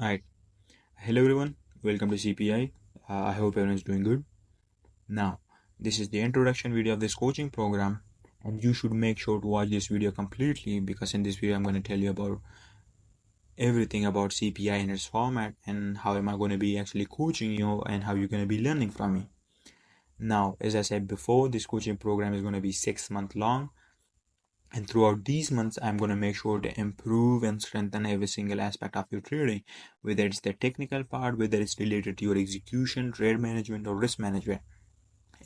Alright, hello everyone, welcome to CPI. I hope everyone's doing good. Now, this is the introduction video of this coaching program, and you should make sure to watch this video completely because in this video I'm going to tell you about everything about CPI and its format and how am I going to be actually coaching you and how you're going to be learning from me. Now, as I said before, this coaching program is going to be 6 months long. And throughout these months, I'm going to make sure to improve and strengthen every single aspect of your trading, whether it's the technical part, whether it's related to your execution, trade management, or risk management.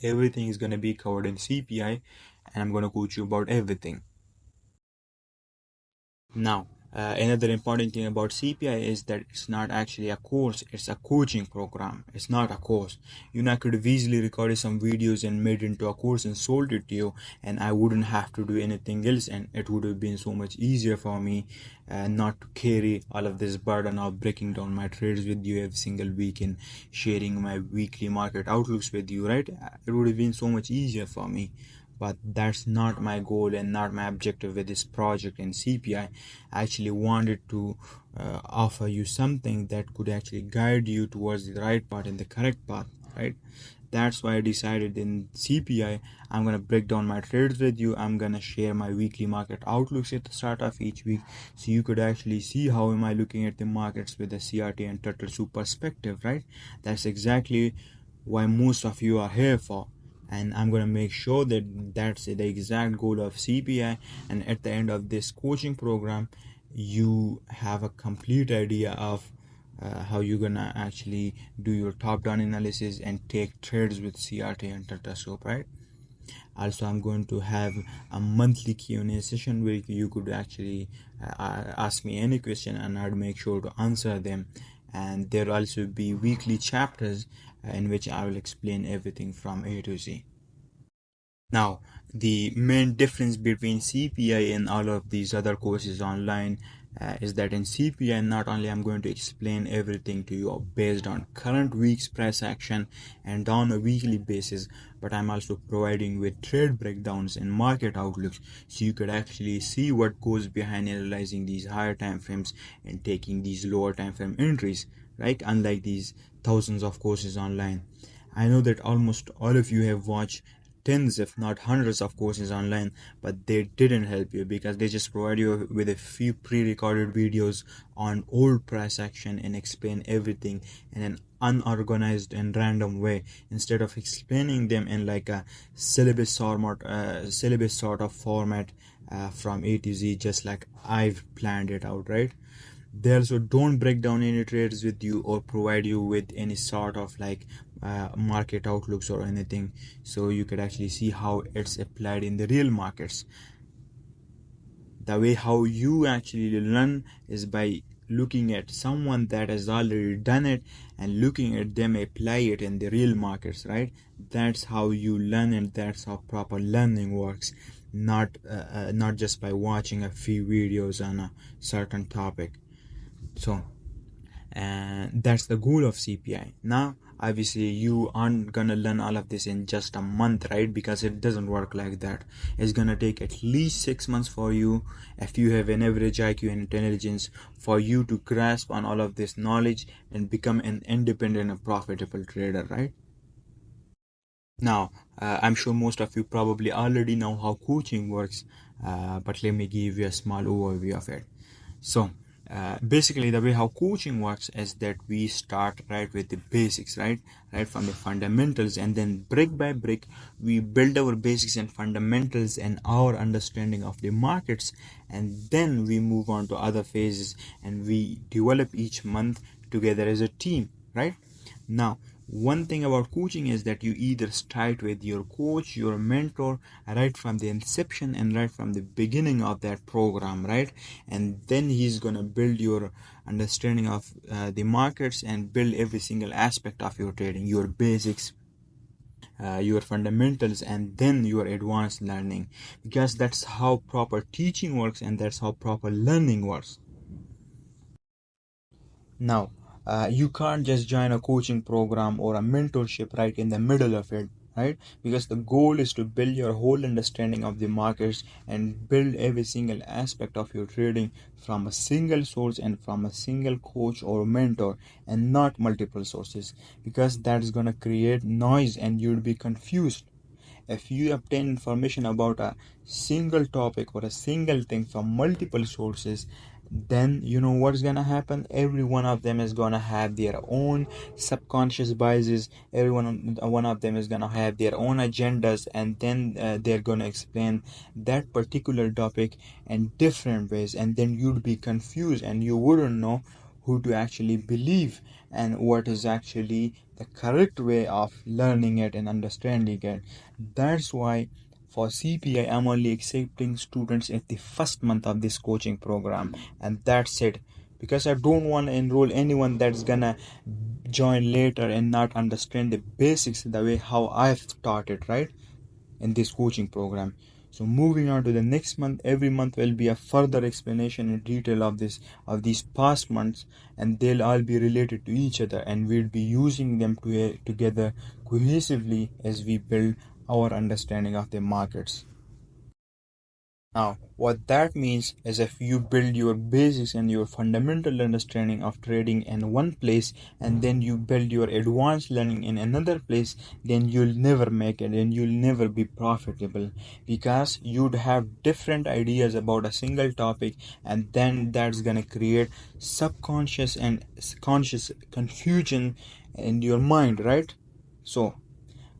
Everything is going to be covered in CPI, and I'm going to coach you about everything. Now, another important thing about CPI is that it's not actually a course, it's a coaching program. It's not a course. You know, I could have easily recorded some videos and made it into a course and sold it to you, and I wouldn't have to do anything else, and it would have been so much easier for me not to carry all of this burden of breaking down my trades with you every single week and sharing my weekly market outlooks with you, right? It would have been so much easier for me. But that's not my goal and not my objective with this project in CPI. I actually wanted to offer you something that could actually guide you towards the right path and the correct path, right? That's why I decided in CPI, I'm going to break down my trades with you. I'm going to share my weekly market outlooks at the start of each week. So you could actually see how am I looking at the markets with the CRT and Turtle Soup perspective, right? That's exactly why most of you are here for. And I'm going to make sure that that's the exact goal of CPI, and at the end of this coaching program you have a complete idea of how you're gonna actually do your top-down analysis and take trades with CRT and Tata Soap, right? Also, I'm going to have a monthly Q&A session where you could actually ask me any question and I'd make sure to answer them. And there'll also be weekly chapters in which I will explain everything from A to Z. Now, the main difference between CPI and all of these other courses online is that in CPI, not only I'm going to explain everything to you based on current week's price action and on a weekly basis, but I'm also providing with trade breakdowns and market outlooks so you could actually see what goes behind analyzing these higher time frames and taking these lower time frame entries, right? Unlike these thousands of courses online. I know that almost all of you have watched tens if not hundreds of courses online, but they didn't help you because they just provide you with a few pre-recorded videos on old price action and explain everything in an unorganized and random way instead of explaining them in like a syllabus sort of format from A to Z, just like I've planned it out, right? They also don't break down any trades with you or provide you with any sort of like market outlooks or anything, so you could actually see how it's applied in the real markets. The way how you actually learn is by looking at someone that has already done it and looking at them apply it in the real markets, right? That's how you learn, and that's how proper learning works, not just by watching a few videos on a certain topic. So, and that's the goal of CPI. Now, obviously, you aren't gonna learn all of this in just a month, right? Because it doesn't work like that. It's gonna take at least 6 months for you, if you have an average IQ and intelligence, for you to grasp on all of this knowledge and become an independent and profitable trader, right? Now, I'm sure most of you probably already know how coaching works, but let me give you a small overview of it. So, basically, the way how coaching works is that we start right with the basics, right from the fundamentals, and then brick by brick we build our basics and fundamentals and our understanding of the markets, and then we move on to other phases and we develop each month together as a team, right? Now, one thing about coaching is that you either start with your coach, your mentor, right from the inception and right from the beginning of that program, right? And then he's gonna build your understanding of the markets and build every single aspect of your trading, your basics, your fundamentals, and then your advanced learning, because that's how proper teaching works and that's how proper learning works. Now, you can't just join a coaching program or a mentorship right in the middle of it, right? Because the goal is to build your whole understanding of the markets and build every single aspect of your trading from a single source and from a single coach or mentor, and not multiple sources, because that's going to create noise and you'll be confused. If you obtain information about a single topic or a single thing from multiple sources, then you know what's gonna happen. Every one of them is gonna have their own subconscious biases. One of them is gonna have their own agendas, and then they're gonna explain that particular topic in different ways, and then you'd be confused and you wouldn't know who to actually believe and what is actually the correct way of learning it and understanding it. That's why for CPI, I'm only accepting students at the first month of this coaching program, and that's it. Because I don't want to enroll anyone that's gonna join later and not understand the basics the way how I've taught it, right? In this coaching program. So moving on to the next month, every month will be a further explanation in detail of these past months, and they'll all be related to each other, and we'll be using them together cohesively as we build our understanding of the markets. Now, what that means is if you build your basics and your fundamental understanding of trading in one place, and then you build your advanced learning in another place, then you'll never make it and you'll never be profitable, because you'd have different ideas about a single topic, and then that's gonna create subconscious and conscious confusion in your mind, right? So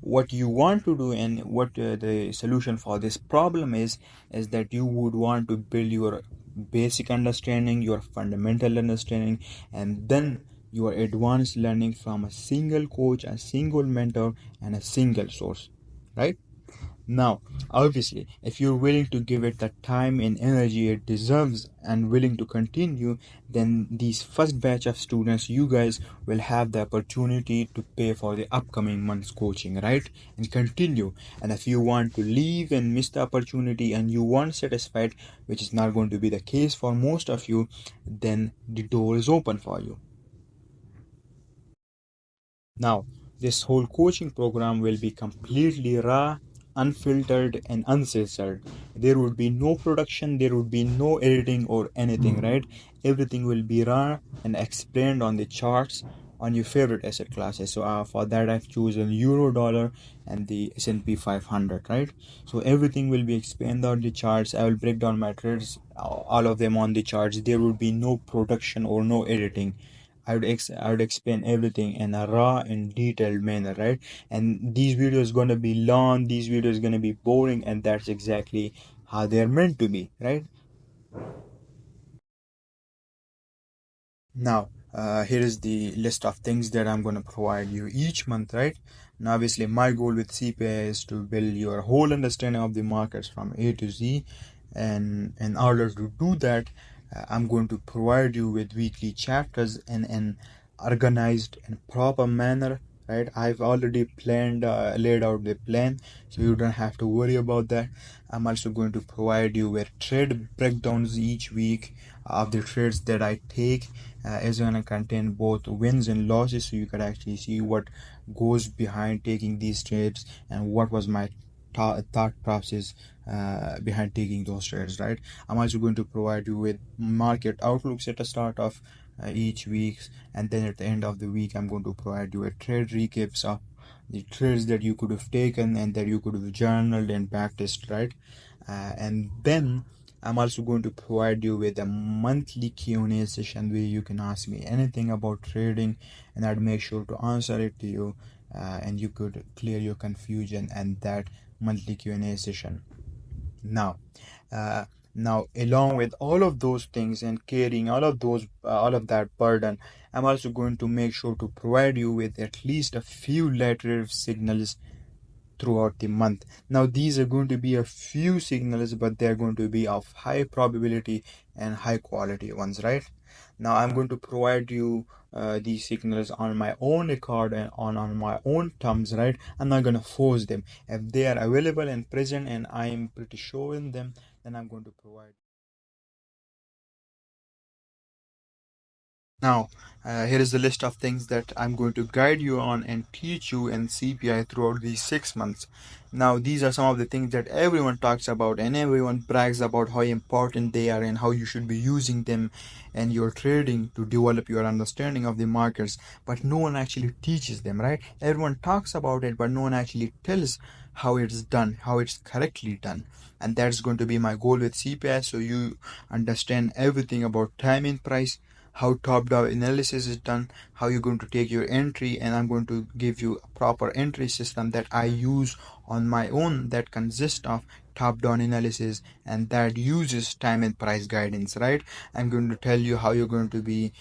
what you want to do and what the solution for this problem is that you would want to build your basic understanding, your fundamental understanding, and then your advanced learning from a single coach, a single mentor, and a single source, right? Now, obviously, if you're willing to give it the time and energy it deserves and willing to continue, then these first batch of students, you guys will have the opportunity to pay for the upcoming month's coaching, right? And continue. And if you want to leave and miss the opportunity and you weren't satisfied, which is not going to be the case for most of you, then the door is open for you. Now, this whole coaching program will be completely raw, unfiltered, and uncensored. There would be no production, there would be no editing or anything, right? Everything will be raw and explained on the charts on your favorite asset classes. So for that, I've chosen Euro Dollar and the S&P 500, right? So everything will be explained on the charts. I will break down my trades, all of them on the charts. There would be no production or no editing. I would explain everything in a raw and detailed manner, right? And these videos gonna be long, these videos gonna be boring, and that's exactly how they're meant to be, right? Now, here is the list of things that I'm going to provide you each month, right? Now, obviously, my goal with CPA is to build your whole understanding of the markets from A to Z. And in order to do that, I'm going to provide you with weekly chapters in an organized and proper manner, right? I've already laid out the plan, so you don't have to worry about that. I'm also going to provide you with trade breakdowns each week of the trades that I take. Is going to contain both wins and losses, so you could actually see what goes behind taking these trades and what was my thought process behind taking those trades, right? I'm also going to provide you with market outlooks at the start of each week, and then at the end of the week I'm going to provide you with trade recaps of the trades that you could have taken and that you could have journaled and backtested, right? And then I'm also going to provide you with a monthly Q&A session where you can ask me anything about trading, and I'd make sure to answer it to you, and you could clear your confusion and that monthly Q&A session. Now, uh, now along with all of those things and carrying all of that burden, I'm also going to make sure to provide you with at least a few lateral signals throughout the month. Now, these are going to be a few signals, but they're going to be of high probability and high quality ones, right? Now, I'm going to provide you these signals on my own record and on my own terms, right? I'm not going to force them. If they are available and present and I'm pretty sure in them, then I'm going to provide. Now, Here is the list of things that I'm going to guide you on and teach you in CPI throughout these 6 months. Now, these are some of the things that everyone talks about and everyone brags about how important they are and how you should be using them in your trading to develop your understanding of the markets. But no one actually teaches them, right? Everyone talks about it, but no one actually tells how it's done, how it's correctly done. And that's going to be my goal with CPI, so you understand everything about time and price, how top-down analysis is done, how you're going to take your entry, and I'm going to give you a proper entry system that I use on my own that consists of top-down analysis and that uses time and price guidance, right? I'm going to tell you how you're going to be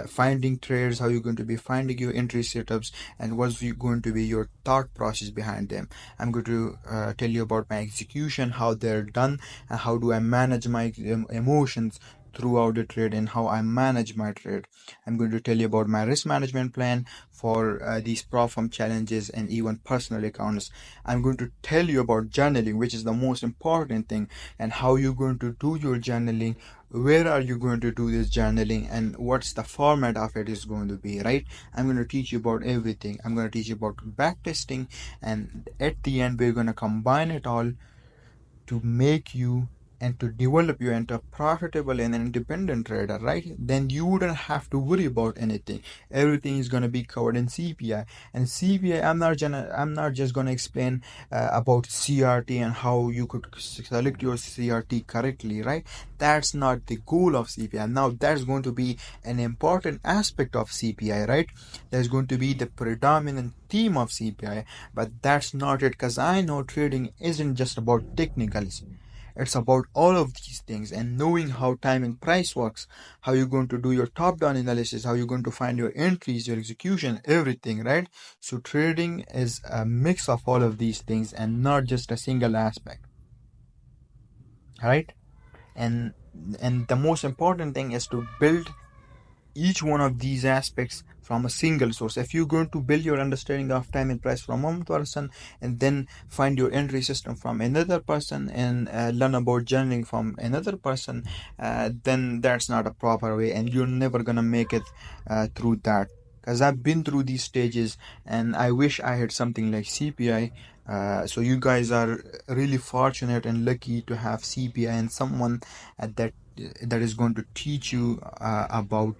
finding trades, how you're going to be finding your entry setups, and what's going to be your thought process behind them. I'm going to tell you about my execution, how they're done, and how do I manage my emotions throughout the trade and how I manage my trade. I'm going to tell you about my risk management plan for these problem challenges and even personal accounts. I'm going to tell you about journaling, which is the most important thing, and how you're going to do your journaling, where are you going to do this journaling, and what's the format of it is going to be, right? I'm going to teach you about everything. I'm going to teach you about back testing, and at the end we're going to combine it all to make you and to develop you into a profitable and independent trader, right? Then you wouldn't have to worry about anything. Everything is going to be covered in CPI. And CPI, I'm not just going to explain about CRT and how you could select your CRT correctly, right? That's not the goal of CPI. Now that's going to be an important aspect of CPI, right? There's going to be the predominant theme of CPI, but that's not it, because I know trading isn't just about technicals. It's about all of these things and knowing how time and price works, how you're going to do your top-down analysis, how you're going to find your entries, your execution, everything, right? So trading is a mix of all of these things and not just a single aspect, right? And the most important thing is to build each one of these aspects from a single source. If you're going to build your understanding of time and price from one person and then find your entry system from another person and learn about journaling from another person, then that's not a proper way and you're never gonna make it through that. Because I've been through these stages and I wish I had something like CPI. So you guys are really fortunate and lucky to have CPI and someone at that is going to teach you about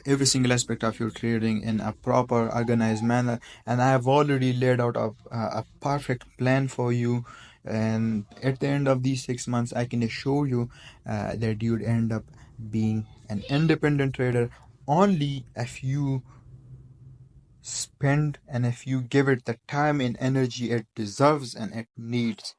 every single aspect of your trading in a proper organized manner. And I have already laid out a perfect plan for you, and at the end of these 6 months I can assure you that you'd end up being an independent trader only if you spend and if you give it the time and energy it deserves and it needs.